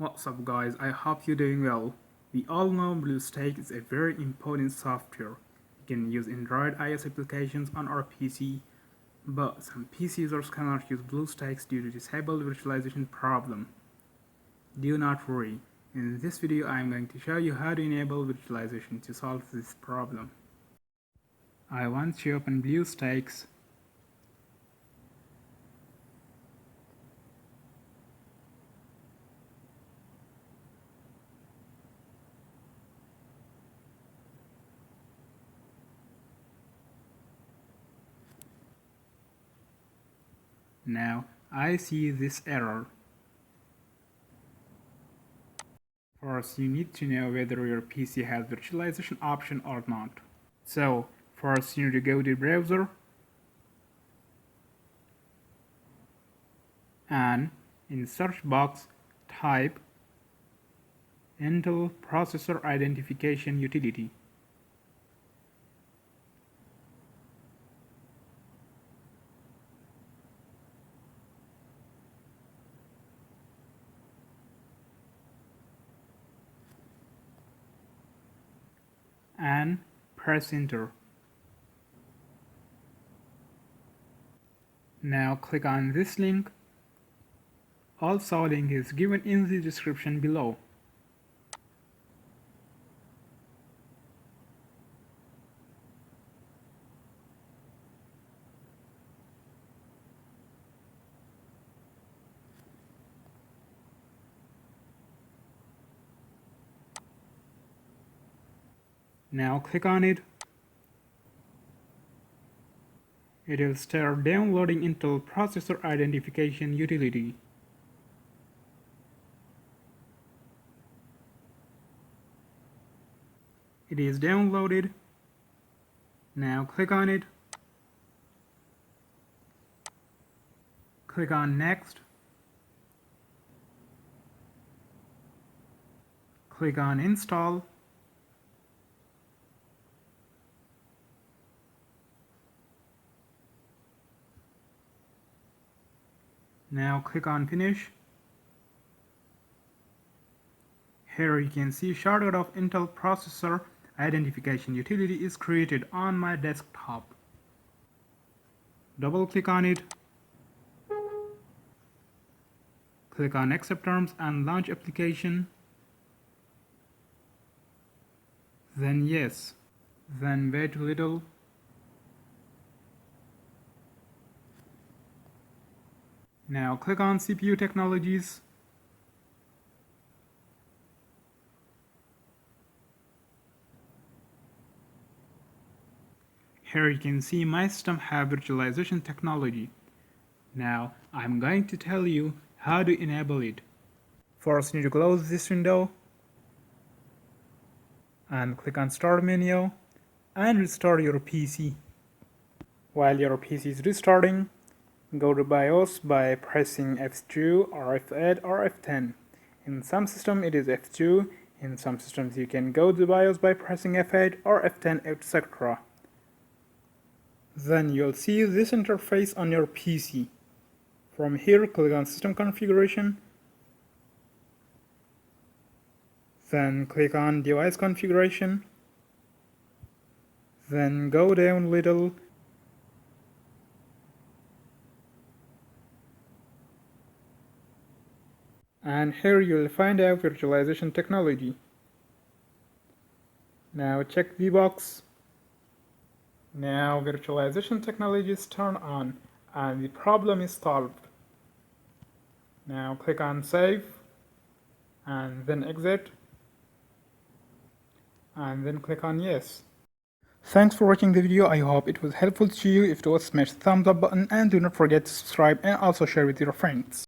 What's up guys, I hope you're doing well. We all know Bluestacks is a very important software. You can use Android iOS applications on our PC, but some PC users cannot use Bluestacks due to disabled virtualization problem. Do not worry, in this video I am going to show you how to enable virtualization to solve this problem. I want you to open Bluestacks. Now I see this error. First, you need to know whether your PC has virtualization option or not. So, first you need to go to the browser and in search box type Enable Processor Identification Utility. And press enter. Now click on this link. Also, link is given in the description below. Now click on it. It will start downloading Intel Processor Identification Utility. It is downloaded. Now click on it. Click on Next. Click on Install. Now click on Finish. Here you can see shortcut of Intel Processor Identification Utility is created on my desktop. Double click on it. Click on Accept Terms and Launch Application. Then Yes. Then wait a little. Now click on CPU Technologies. Here you can see my system have virtualization technology. Now I'm going to tell you how to enable it. First you need to close this window and click on Start menu and restart your PC. While your PC is restarting, go to BIOS by pressing F2 or F8 or F10. In some systems it is F2, in some systems you can go to BIOS by pressing F8 or F10, etc. Then you'll see this interface on your PC. From here, click on System Configuration. Then click on Device Configuration. Then go down a little. And here you'll find out virtualization technology. Now check the box. Now virtualization technology is turned on and the problem is solved. Now click on Save and then Exit and then click on Yes. Thanks for watching the video. I hope it was helpful to you. If it was, smash the thumbs up button and do not forget to subscribe and also share with your friends.